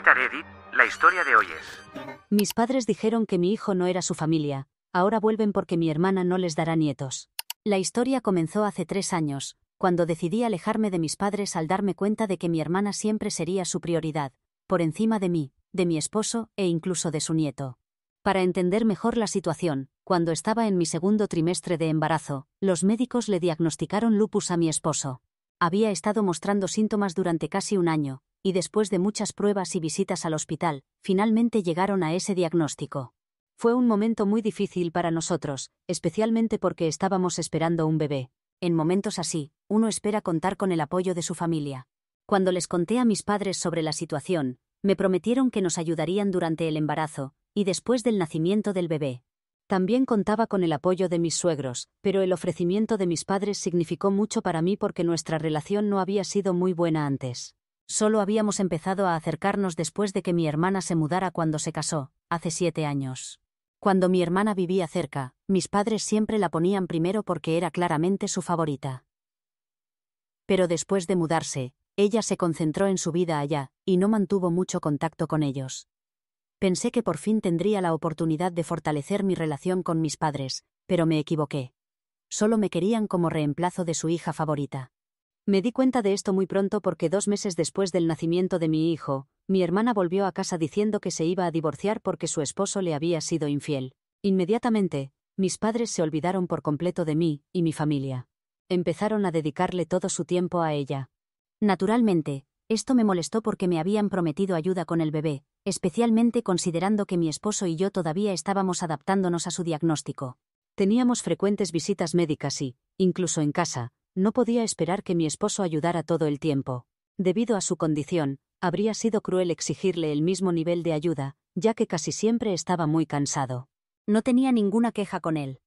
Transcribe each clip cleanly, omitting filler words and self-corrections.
Planeta Reddit, la historia de hoy es... Mis padres dijeron que mi hijo no era su familia, ahora vuelven porque mi hermana no les dará nietos. La historia comenzó hace 3 años, cuando decidí alejarme de mis padres al darme cuenta de que mi hermana siempre sería su prioridad, por encima de mí, de mi esposo e incluso de su nieto. Para entender mejor la situación, cuando estaba en mi segundo trimestre de embarazo, los médicos le diagnosticaron lupus a mi esposo. Había estado mostrando síntomas durante casi un año, y después de muchas pruebas y visitas al hospital, finalmente llegaron a ese diagnóstico. Fue un momento muy difícil para nosotros, especialmente porque estábamos esperando un bebé. En momentos así, uno espera contar con el apoyo de su familia. Cuando les conté a mis padres sobre la situación, me prometieron que nos ayudarían durante el embarazo, y después del nacimiento del bebé. También contaba con el apoyo de mis suegros, pero el ofrecimiento de mis padres significó mucho para mí porque nuestra relación no había sido muy buena antes. Solo habíamos empezado a acercarnos después de que mi hermana se mudara cuando se casó, hace 7 años. Cuando mi hermana vivía cerca, mis padres siempre la ponían primero porque era claramente su favorita. Pero después de mudarse, ella se concentró en su vida allá, y no mantuvo mucho contacto con ellos. Pensé que por fin tendría la oportunidad de fortalecer mi relación con mis padres, pero me equivoqué. Solo me querían como reemplazo de su hija favorita. Me di cuenta de esto muy pronto porque 2 meses después del nacimiento de mi hijo, mi hermana volvió a casa diciendo que se iba a divorciar porque su esposo le había sido infiel. Inmediatamente, mis padres se olvidaron por completo de mí y mi familia. Empezaron a dedicarle todo su tiempo a ella. Naturalmente, esto me molestó porque me habían prometido ayuda con el bebé, especialmente considerando que mi esposo y yo todavía estábamos adaptándonos a su diagnóstico. Teníamos frecuentes visitas médicas y, incluso en casa, no podía esperar que mi esposo ayudara todo el tiempo. Debido a su condición, habría sido cruel exigirle el mismo nivel de ayuda, ya que casi siempre estaba muy cansado. No tenía ninguna queja con él.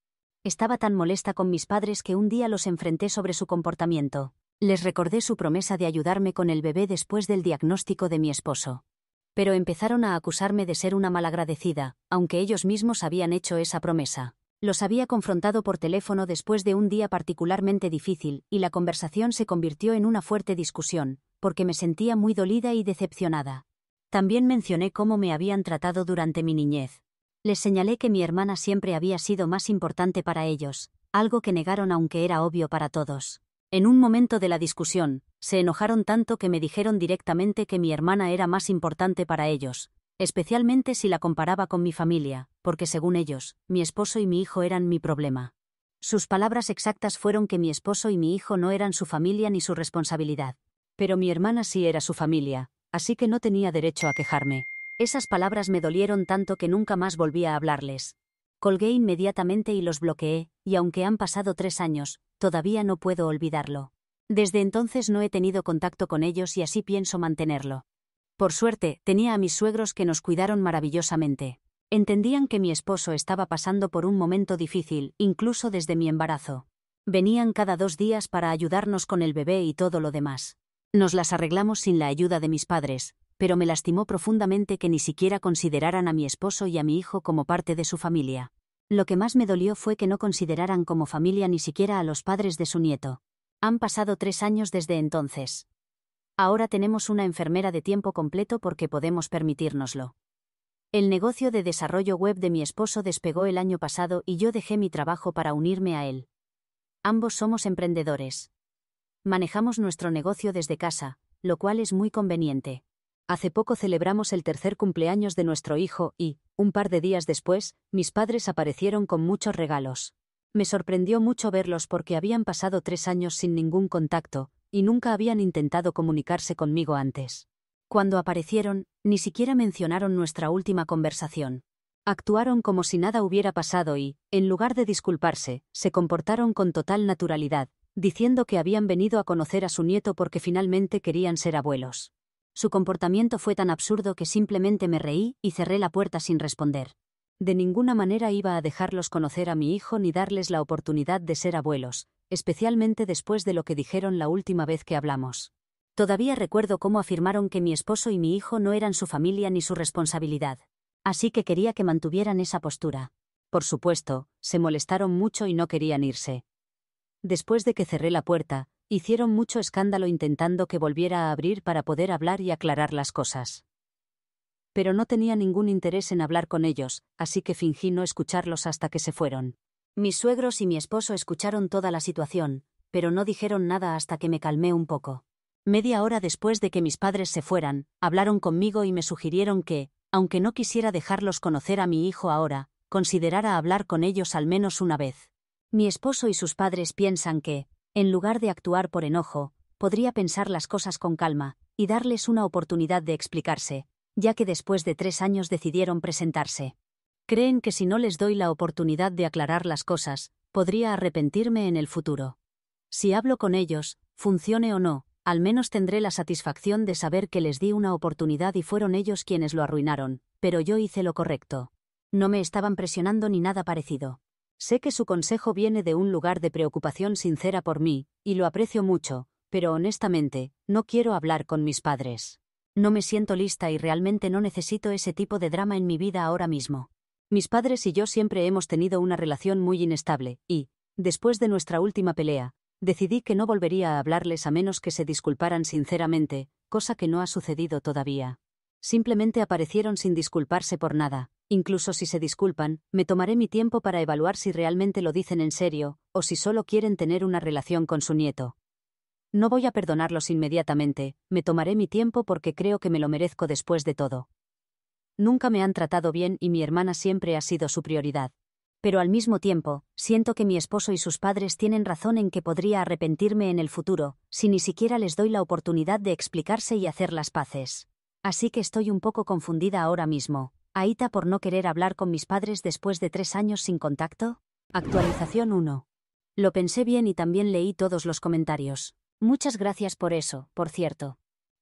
Estaba tan molesta con mis padres que un día los enfrenté sobre su comportamiento. Les recordé su promesa de ayudarme con el bebé después del diagnóstico de mi esposo. Pero empezaron a acusarme de ser una malagradecida, aunque ellos mismos habían hecho esa promesa. Los había confrontado por teléfono después de un día particularmente difícil, y la conversación se convirtió en una fuerte discusión, porque me sentía muy dolida y decepcionada. También mencioné cómo me habían tratado durante mi niñez. Les señalé que mi hermana siempre había sido más importante para ellos, algo que negaron aunque era obvio para todos. En un momento de la discusión, se enojaron tanto que me dijeron directamente que mi hermana era más importante para ellos, especialmente si la comparaba con mi familia, porque según ellos, mi esposo y mi hijo eran mi problema. Sus palabras exactas fueron que mi esposo y mi hijo no eran su familia ni su responsabilidad. Pero mi hermana sí era su familia, así que no tenía derecho a quejarme. Esas palabras me dolieron tanto que nunca más volví a hablarles. Colgué inmediatamente y los bloqueé, y aunque han pasado 3 años, todavía no puedo olvidarlo. Desde entonces no he tenido contacto con ellos y así pienso mantenerlo. Por suerte, tenía a mis suegros que nos cuidaron maravillosamente. Entendían que mi esposo estaba pasando por un momento difícil, incluso desde mi embarazo. Venían cada 2 días para ayudarnos con el bebé y todo lo demás. Nos las arreglamos sin la ayuda de mis padres, pero me lastimó profundamente que ni siquiera consideraran a mi esposo y a mi hijo como parte de su familia. Lo que más me dolió fue que no consideraran como familia ni siquiera a los padres de su nieto. Han pasado 3 años desde entonces. Ahora tenemos una enfermera de tiempo completo porque podemos permitírnoslo. El negocio de desarrollo web de mi esposo despegó el año pasado y yo dejé mi trabajo para unirme a él. Ambos somos emprendedores. Manejamos nuestro negocio desde casa, lo cual es muy conveniente. Hace poco celebramos el 3er cumpleaños de nuestro hijo y, un par de días después, mis padres aparecieron con muchos regalos. Me sorprendió mucho verlos porque habían pasado 3 años sin ningún contacto, y nunca habían intentado comunicarse conmigo antes. Cuando aparecieron, ni siquiera mencionaron nuestra última conversación. Actuaron como si nada hubiera pasado y, en lugar de disculparse, se comportaron con total naturalidad, diciendo que habían venido a conocer a su nieto porque finalmente querían ser abuelos. Su comportamiento fue tan absurdo que simplemente me reí y cerré la puerta sin responder. De ninguna manera iba a dejarlos conocer a mi hijo ni darles la oportunidad de ser abuelos, especialmente después de lo que dijeron la última vez que hablamos. Todavía recuerdo cómo afirmaron que mi esposo y mi hijo no eran su familia ni su responsabilidad. Así que quería que mantuvieran esa postura. Por supuesto, se molestaron mucho y no querían irse. Después de que cerré la puerta, hicieron mucho escándalo intentando que volviera a abrir para poder hablar y aclarar las cosas. pero no tenía ningún interés en hablar con ellos, así que fingí no escucharlos hasta que se fueron. Mis suegros y mi esposo escucharon toda la situación, pero no dijeron nada hasta que me calmé un poco. Media hora después de que mis padres se fueran, hablaron conmigo y me sugirieron que, aunque no quisiera dejarlos conocer a mi hijo ahora, considerara hablar con ellos al menos una vez. Mi esposo y sus padres piensan que, en lugar de actuar por enojo, podría pensar las cosas con calma y darles una oportunidad de explicarse, ya que después de 3 años decidieron presentarse. Creen que si no les doy la oportunidad de aclarar las cosas, podría arrepentirme en el futuro. Si hablo con ellos, funcione o no, al menos tendré la satisfacción de saber que les di una oportunidad y fueron ellos quienes lo arruinaron, pero yo hice lo correcto. No me estaban presionando ni nada parecido. Sé que su consejo viene de un lugar de preocupación sincera por mí, y lo aprecio mucho, pero honestamente, no quiero hablar con mis padres. No me siento lista y realmente no necesito ese tipo de drama en mi vida ahora mismo. Mis padres y yo siempre hemos tenido una relación muy inestable, y, después de nuestra última pelea, decidí que no volvería a hablarles a menos que se disculparan sinceramente, cosa que no ha sucedido todavía. Simplemente aparecieron sin disculparse por nada. Incluso si se disculpan, me tomaré mi tiempo para evaluar si realmente lo dicen en serio, o si solo quieren tener una relación con su nieto. No voy a perdonarlos inmediatamente, me tomaré mi tiempo porque creo que me lo merezco después de todo. Nunca me han tratado bien y mi hermana siempre ha sido su prioridad. Pero al mismo tiempo, siento que mi esposo y sus padres tienen razón en que podría arrepentirme en el futuro, si ni siquiera les doy la oportunidad de explicarse y hacer las paces. Así que estoy un poco confundida ahora mismo. ¿Aita por no querer hablar con mis padres después de 3 años sin contacto? Actualización 1. Lo pensé bien y también leí todos los comentarios. Muchas gracias por eso, por cierto.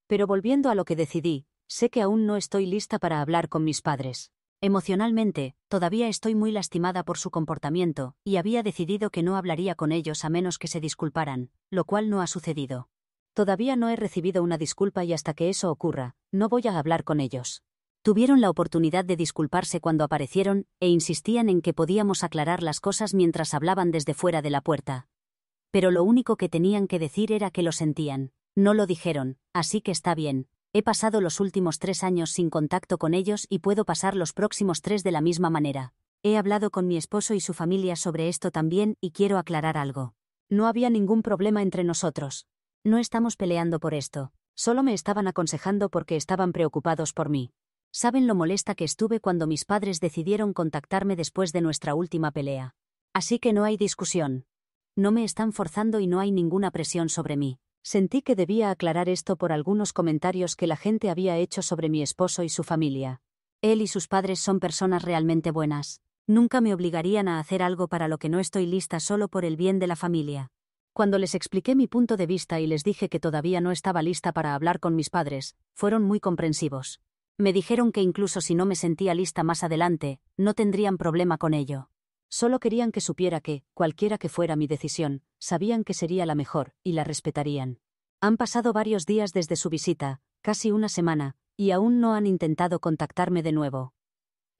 Pero volviendo a lo que decidí, sé que aún no estoy lista para hablar con mis padres. Emocionalmente, todavía estoy muy lastimada por su comportamiento, y había decidido que no hablaría con ellos a menos que se disculparan, lo cual no ha sucedido. Todavía no he recibido una disculpa y hasta que eso ocurra, no voy a hablar con ellos. Tuvieron la oportunidad de disculparse cuando aparecieron, e insistían en que podíamos aclarar las cosas mientras hablaban desde fuera de la puerta. Pero lo único que tenían que decir era que lo sentían. No lo dijeron, así que está bien. He pasado los últimos 3 años sin contacto con ellos y puedo pasar los próximos 3 de la misma manera. He hablado con mi esposo y su familia sobre esto también y quiero aclarar algo. No había ningún problema entre nosotros. No estamos peleando por esto. Solo me estaban aconsejando porque estaban preocupados por mí. Saben lo molesta que estuve cuando mis padres decidieron contactarme después de nuestra última pelea. Así que no hay discusión. No me están forzando y no hay ninguna presión sobre mí. Sentí que debía aclarar esto por algunos comentarios que la gente había hecho sobre mi esposo y su familia. Él y sus padres son personas realmente buenas. Nunca me obligarían a hacer algo para lo que no estoy lista solo por el bien de la familia. Cuando les expliqué mi punto de vista y les dije que todavía no estaba lista para hablar con mis padres, fueron muy comprensivos. Me dijeron que incluso si no me sentía lista más adelante, no tendrían problema con ello. Solo querían que supiera que, cualquiera que fuera mi decisión, sabían que sería la mejor, y la respetarían. Han pasado varios días desde su visita, casi una semana, y aún no han intentado contactarme de nuevo.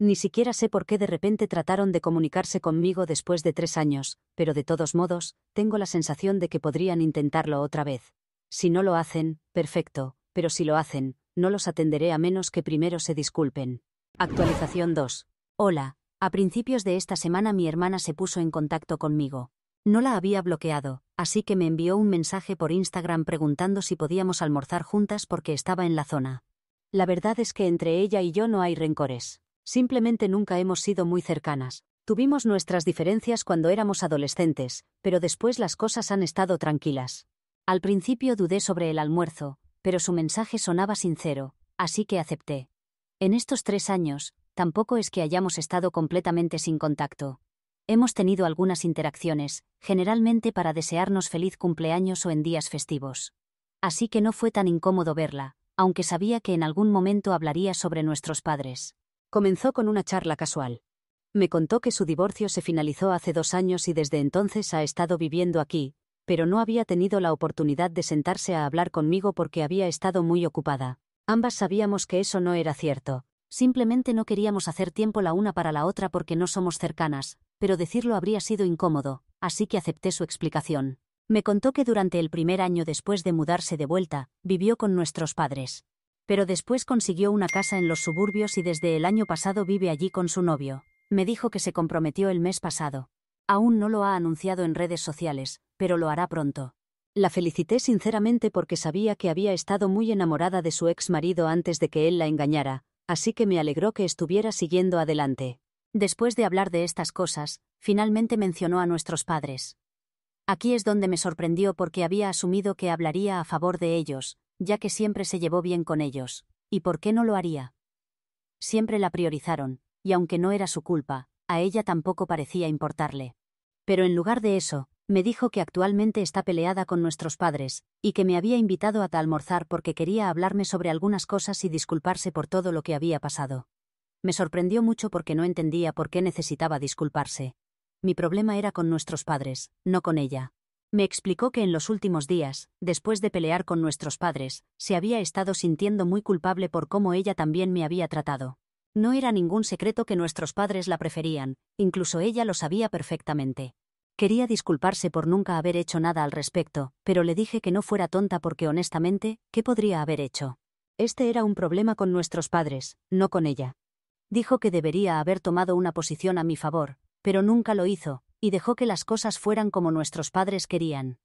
Ni siquiera sé por qué de repente trataron de comunicarse conmigo después de 3 años, pero de todos modos, tengo la sensación de que podrían intentarlo otra vez. Si no lo hacen, perfecto, pero si lo hacen, no los atenderé a menos que primero se disculpen. Actualización 2. Hola. A principios de esta semana mi hermana se puso en contacto conmigo. No la había bloqueado, así que me envió un mensaje por Instagram preguntando si podíamos almorzar juntas porque estaba en la zona. La verdad es que entre ella y yo no hay rencores. Simplemente nunca hemos sido muy cercanas. Tuvimos nuestras diferencias cuando éramos adolescentes, pero después las cosas han estado tranquilas. Al principio dudé sobre el almuerzo, pero su mensaje sonaba sincero, así que acepté. En estos 3 años, tampoco es que hayamos estado completamente sin contacto. Hemos tenido algunas interacciones, generalmente para desearnos feliz cumpleaños o en días festivos. Así que no fue tan incómodo verla, aunque sabía que en algún momento hablaría sobre nuestros padres. Comenzó con una charla casual. Me contó que su divorcio se finalizó hace 2 años y desde entonces ha estado viviendo aquí, pero no había tenido la oportunidad de sentarse a hablar conmigo porque había estado muy ocupada. Ambas sabíamos que eso no era cierto. Simplemente no queríamos hacer tiempo la una para la otra porque no somos cercanas, pero decirlo habría sido incómodo, así que acepté su explicación. Me contó que durante el primer año después de mudarse de vuelta, vivió con nuestros padres. Pero después consiguió una casa en los suburbios y desde el año pasado vive allí con su novio. Me dijo que se comprometió el mes pasado. Aún no lo ha anunciado en redes sociales, pero lo hará pronto. La felicité sinceramente porque sabía que había estado muy enamorada de su ex marido antes de que él la engañara, así que me alegró que estuviera siguiendo adelante. Después de hablar de estas cosas, finalmente mencionó a nuestros padres. Aquí es donde me sorprendió porque había asumido que hablaría a favor de ellos, ya que siempre se llevó bien con ellos. ¿Y por qué no lo haría? Siempre la priorizaron, y aunque no era su culpa, a ella tampoco parecía importarle. Pero en lugar de eso, me dijo que actualmente está peleada con nuestros padres, y que me había invitado a almorzar porque quería hablarme sobre algunas cosas y disculparse por todo lo que había pasado. Me sorprendió mucho porque no entendía por qué necesitaba disculparse. Mi problema era con nuestros padres, no con ella. Me explicó que en los últimos días, después de pelear con nuestros padres, se había estado sintiendo muy culpable por cómo ella también me había tratado. No era ningún secreto que nuestros padres la preferían, incluso ella lo sabía perfectamente. Quería disculparse por nunca haber hecho nada al respecto, pero le dije que no fuera tonta porque honestamente, ¿qué podría haber hecho? Este era un problema con nuestros padres, no con ella. Dijo que debería haber tomado una posición a mi favor, pero nunca lo hizo, y dejó que las cosas fueran como nuestros padres querían.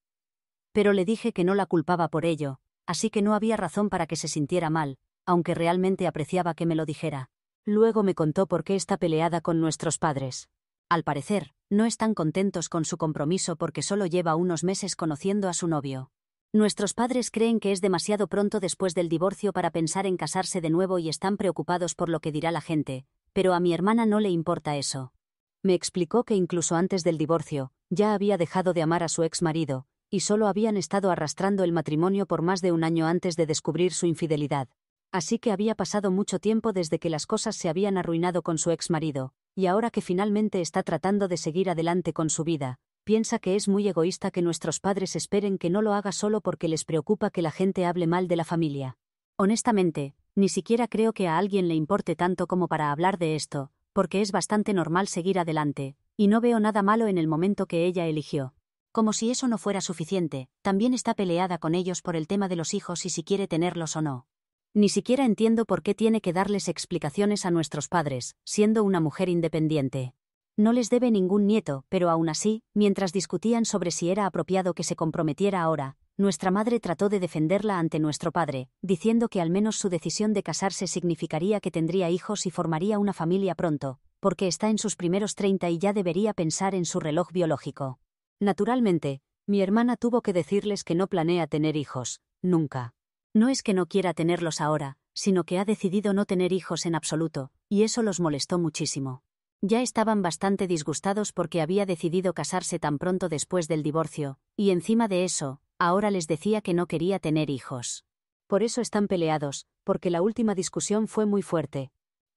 Pero le dije que no la culpaba por ello, así que no había razón para que se sintiera mal, aunque realmente apreciaba que me lo dijera. Luego me contó por qué está peleada con nuestros padres. Al parecer, no están contentos con su compromiso porque solo lleva unos meses conociendo a su novio. Nuestros padres creen que es demasiado pronto después del divorcio para pensar en casarse de nuevo y están preocupados por lo que dirá la gente, pero a mi hermana no le importa eso. Me explicó que incluso antes del divorcio, ya había dejado de amar a su ex marido, y solo habían estado arrastrando el matrimonio por más de un año antes de descubrir su infidelidad. Así que había pasado mucho tiempo desde que las cosas se habían arruinado con su ex marido, y ahora que finalmente está tratando de seguir adelante con su vida, piensa que es muy egoísta que nuestros padres esperen que no lo haga solo porque les preocupa que la gente hable mal de la familia. Honestamente, ni siquiera creo que a alguien le importe tanto como para hablar de esto, porque es bastante normal seguir adelante, y no veo nada malo en el momento que ella eligió. Como si eso no fuera suficiente, también está peleada con ellos por el tema de los hijos y si quiere tenerlos o no. Ni siquiera entiendo por qué tiene que darles explicaciones a nuestros padres, siendo una mujer independiente. No les debe ningún nieto, pero aún así, mientras discutían sobre si era apropiado que se comprometiera ahora, nuestra madre trató de defenderla ante nuestro padre, diciendo que al menos su decisión de casarse significaría que tendría hijos y formaría una familia pronto, porque está en sus primeros 30 y ya debería pensar en su reloj biológico. Naturalmente, mi hermana tuvo que decirles que no planea tener hijos, nunca. No es que no quiera tenerlos ahora, sino que ha decidido no tener hijos en absoluto, y eso los molestó muchísimo. Ya estaban bastante disgustados porque había decidido casarse tan pronto después del divorcio, y encima de eso, ahora les decía que no quería tener hijos. Por eso están peleados, porque la última discusión fue muy fuerte.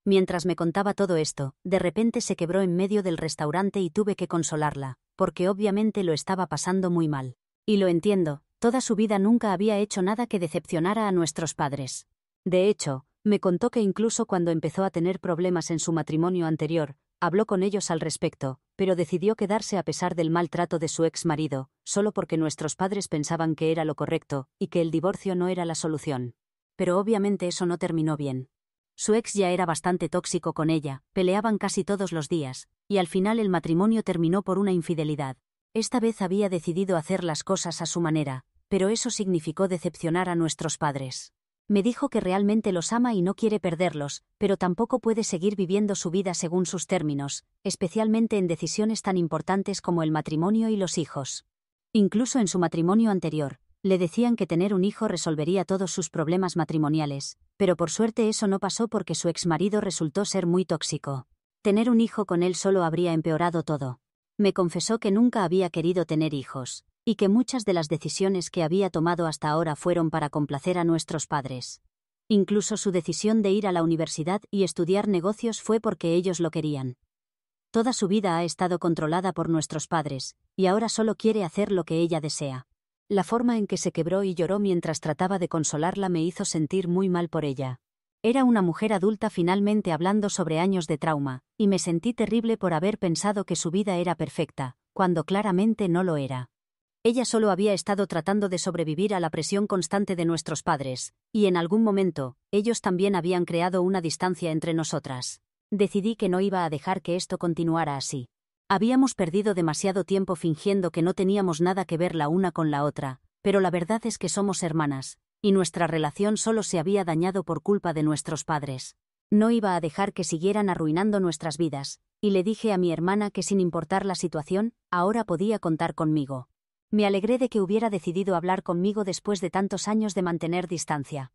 Mientras me contaba todo esto, de repente se quebró en medio del restaurante y tuve que consolarla, porque obviamente lo estaba pasando muy mal. Y lo entiendo. Toda su vida nunca había hecho nada que decepcionara a nuestros padres. De hecho, me contó que incluso cuando empezó a tener problemas en su matrimonio anterior, habló con ellos al respecto, pero decidió quedarse a pesar del maltrato de su ex marido, solo porque nuestros padres pensaban que era lo correcto, y que el divorcio no era la solución. Pero obviamente eso no terminó bien. Su ex ya era bastante tóxico con ella, peleaban casi todos los días, y al final el matrimonio terminó por una infidelidad. Esta vez había decidido hacer las cosas a su manera, pero eso significó decepcionar a nuestros padres. Me dijo que realmente los ama y no quiere perderlos, pero tampoco puede seguir viviendo su vida según sus términos, especialmente en decisiones tan importantes como el matrimonio y los hijos. Incluso en su matrimonio anterior, le decían que tener un hijo resolvería todos sus problemas matrimoniales, pero por suerte eso no pasó porque su exmarido resultó ser muy tóxico. Tener un hijo con él solo habría empeorado todo. Me confesó que nunca había querido tener hijos, y que muchas de las decisiones que había tomado hasta ahora fueron para complacer a nuestros padres. Incluso su decisión de ir a la universidad y estudiar negocios fue porque ellos lo querían. Toda su vida ha estado controlada por nuestros padres, y ahora solo quiere hacer lo que ella desea. La forma en que se quebró y lloró mientras trataba de consolarla me hizo sentir muy mal por ella. Era una mujer adulta finalmente hablando sobre años de trauma, y me sentí terrible por haber pensado que su vida era perfecta, cuando claramente no lo era. Ella solo había estado tratando de sobrevivir a la presión constante de nuestros padres, y en algún momento, ellos también habían creado una distancia entre nosotras. Decidí que no iba a dejar que esto continuara así. Habíamos perdido demasiado tiempo fingiendo que no teníamos nada que ver la una con la otra, pero la verdad es que somos hermanas, y nuestra relación solo se había dañado por culpa de nuestros padres. No iba a dejar que siguieran arruinando nuestras vidas, y le dije a mi hermana que sin importar la situación, ahora podía contar conmigo. Me alegré de que hubiera decidido hablar conmigo después de tantos años de mantener distancia.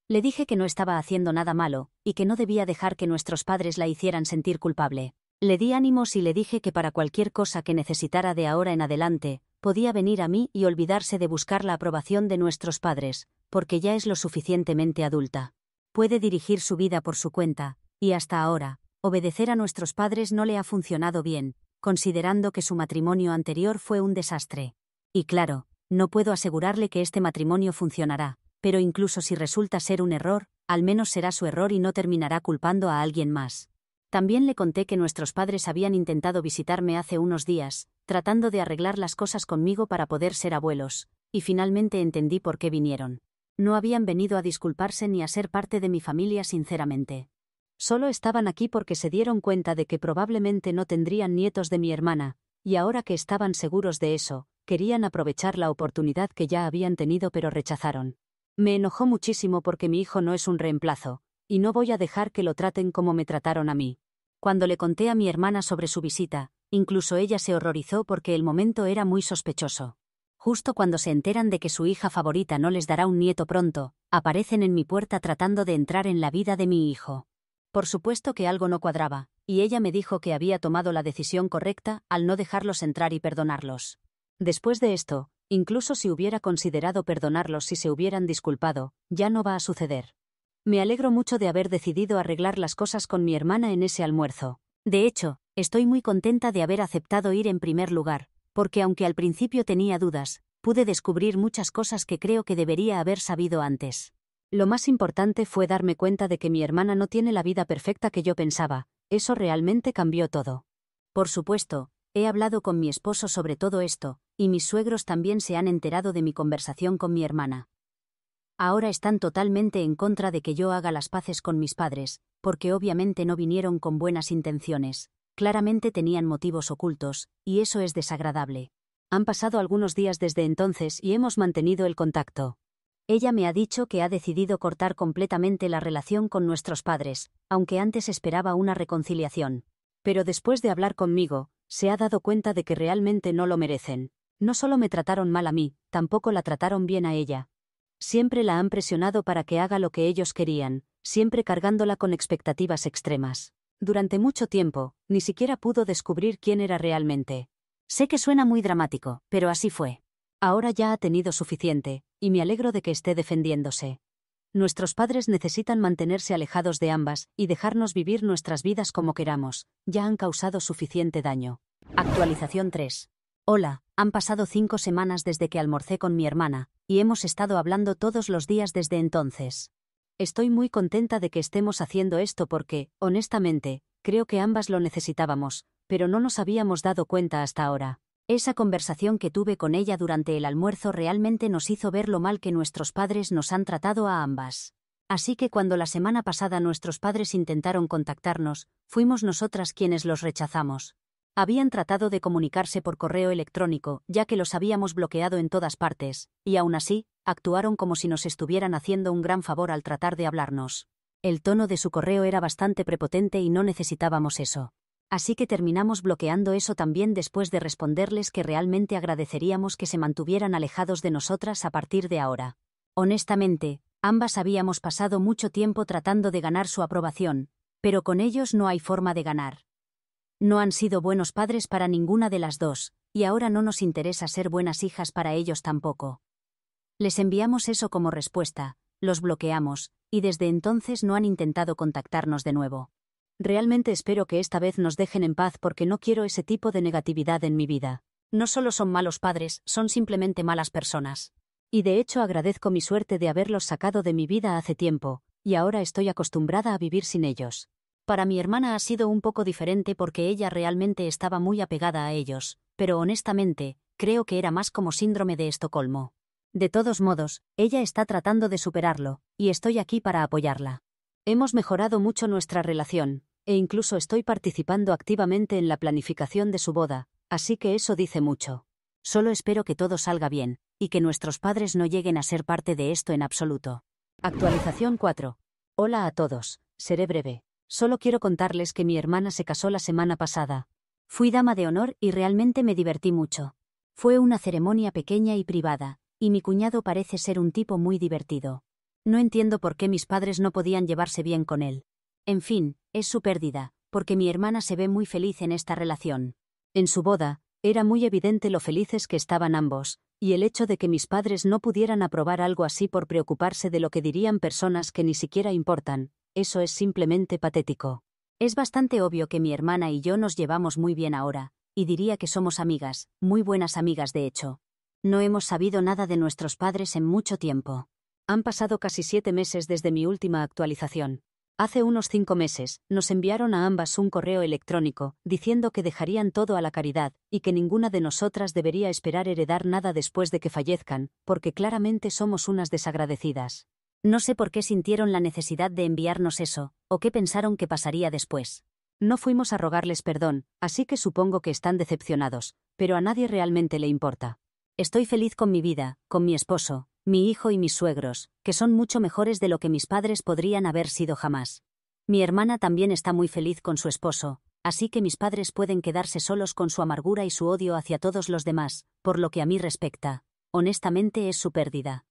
Le dije que no estaba haciendo nada malo, y que no debía dejar que nuestros padres la hicieran sentir culpable. Le di ánimos y le dije que para cualquier cosa que necesitara de ahora en adelante, podía venir a mí y olvidarse de buscar la aprobación de nuestros padres, porque ya es lo suficientemente adulta. Puede dirigir su vida por su cuenta, y hasta ahora, obedecer a nuestros padres no le ha funcionado bien, considerando que su matrimonio anterior fue un desastre. Y claro, no puedo asegurarle que este matrimonio funcionará, pero incluso si resulta ser un error, al menos será su error y no terminará culpando a alguien más. También le conté que nuestros padres habían intentado visitarme hace unos días, tratando de arreglar las cosas conmigo para poder ser abuelos, y finalmente entendí por qué vinieron. No habían venido a disculparse ni a ser parte de mi familia sinceramente. Solo estaban aquí porque se dieron cuenta de que probablemente no tendrían nietos de mi hermana, y ahora que estaban seguros de eso, querían aprovechar la oportunidad que ya habían tenido pero rechazaron. Me enojó muchísimo porque mi hijo no es un reemplazo, y no voy a dejar que lo traten como me trataron a mí. Cuando le conté a mi hermana sobre su visita, incluso ella se horrorizó porque el momento era muy sospechoso. Justo cuando se enteran de que su hija favorita no les dará un nieto pronto, aparecen en mi puerta tratando de entrar en la vida de mi hijo. Por supuesto que algo no cuadraba, y ella me dijo que había tomado la decisión correcta al no dejarlos entrar y perdonarlos. Después de esto, incluso si hubiera considerado perdonarlos si se hubieran disculpado, ya no va a suceder. Me alegro mucho de haber decidido arreglar las cosas con mi hermana en ese almuerzo. De hecho, estoy muy contenta de haber aceptado ir en primer lugar, porque aunque al principio tenía dudas, pude descubrir muchas cosas que creo que debería haber sabido antes. Lo más importante fue darme cuenta de que mi hermana no tiene la vida perfecta que yo pensaba, eso realmente cambió todo. Por supuesto, he hablado con mi esposo sobre todo esto, y mis suegros también se han enterado de mi conversación con mi hermana. Ahora están totalmente en contra de que yo haga las paces con mis padres, porque obviamente no vinieron con buenas intenciones. Claramente tenían motivos ocultos, y eso es desagradable. Han pasado algunos días desde entonces y hemos mantenido el contacto. Ella me ha dicho que ha decidido cortar completamente la relación con nuestros padres, aunque antes esperaba una reconciliación. Pero después de hablar conmigo, se ha dado cuenta de que realmente no lo merecen. No solo me trataron mal a mí, tampoco la trataron bien a ella. Siempre la han presionado para que haga lo que ellos querían, siempre cargándola con expectativas extremas. Durante mucho tiempo, ni siquiera pudo descubrir quién era realmente. Sé que suena muy dramático, pero así fue. Ahora ya ha tenido suficiente, y me alegro de que esté defendiéndose. Nuestros padres necesitan mantenerse alejados de ambas y dejarnos vivir nuestras vidas como queramos, ya han causado suficiente daño. Actualización 3. Hola, han pasado 5 semanas desde que almorcé con mi hermana, y hemos estado hablando todos los días desde entonces. Estoy muy contenta de que estemos haciendo esto porque, honestamente, creo que ambas lo necesitábamos, pero no nos habíamos dado cuenta hasta ahora. Esa conversación que tuve con ella durante el almuerzo realmente nos hizo ver lo mal que nuestros padres nos han tratado a ambas. Así que cuando la semana pasada nuestros padres intentaron contactarnos, fuimos nosotras quienes los rechazamos. Habían tratado de comunicarse por correo electrónico, ya que los habíamos bloqueado en todas partes, y aún así, actuaron como si nos estuvieran haciendo un gran favor al tratar de hablarnos. El tono de su correo era bastante prepotente y no necesitábamos eso. Así que terminamos bloqueando eso también después de responderles que realmente agradeceríamos que se mantuvieran alejados de nosotras a partir de ahora. Honestamente, ambas habíamos pasado mucho tiempo tratando de ganar su aprobación, pero con ellos no hay forma de ganar. No han sido buenos padres para ninguna de las dos, y ahora no nos interesa ser buenas hijas para ellos tampoco. Les enviamos eso como respuesta, los bloqueamos, y desde entonces no han intentado contactarnos de nuevo. Realmente espero que esta vez nos dejen en paz porque no quiero ese tipo de negatividad en mi vida. No solo son malos padres, son simplemente malas personas. Y de hecho agradezco mi suerte de haberlos sacado de mi vida hace tiempo, y ahora estoy acostumbrada a vivir sin ellos. Para mi hermana ha sido un poco diferente porque ella realmente estaba muy apegada a ellos, pero honestamente, Creo que era más como síndrome de Estocolmo. De todos modos, ella está tratando de superarlo, y estoy aquí para apoyarla. Hemos mejorado mucho nuestra relación, e incluso estoy participando activamente en la planificación de su boda, así que eso dice mucho. Solo espero que todo salga bien, y que nuestros padres no lleguen a ser parte de esto en absoluto. Actualización 4. Hola a todos, seré breve. Solo quiero contarles que mi hermana se casó la semana pasada. Fui dama de honor y realmente me divertí mucho. Fue una ceremonia pequeña y privada, y mi cuñado parece ser un tipo muy divertido. No entiendo por qué mis padres no podían llevarse bien con él. En fin, es su pérdida, porque mi hermana se ve muy feliz en esta relación. En su boda, era muy evidente lo felices que estaban ambos, y el hecho de que mis padres no pudieran aprobar algo así por preocuparse de lo que dirían personas que ni siquiera importan, eso es simplemente patético. Es bastante obvio que mi hermana y yo nos llevamos muy bien ahora, y diría que somos amigas, muy buenas amigas de hecho. No hemos sabido nada de nuestros padres en mucho tiempo. Han pasado casi 7 meses desde mi última actualización. Hace unos 5 meses, nos enviaron a ambas un correo electrónico, diciendo que dejarían todo a la caridad, y que ninguna de nosotras debería esperar heredar nada después de que fallezcan, porque claramente somos unas desagradecidas. No sé por qué sintieron la necesidad de enviarnos eso, o qué pensaron que pasaría después. No fuimos a rogarles perdón, así que supongo que están decepcionados, pero a nadie realmente le importa. Estoy feliz con mi vida, con mi esposo, mi hijo y mis suegros, que son mucho mejores de lo que mis padres podrían haber sido jamás. Mi hermana también está muy feliz con su esposo, así que mis padres pueden quedarse solos con su amargura y su odio hacia todos los demás, por lo que a mí respecta. Honestamente es su pérdida.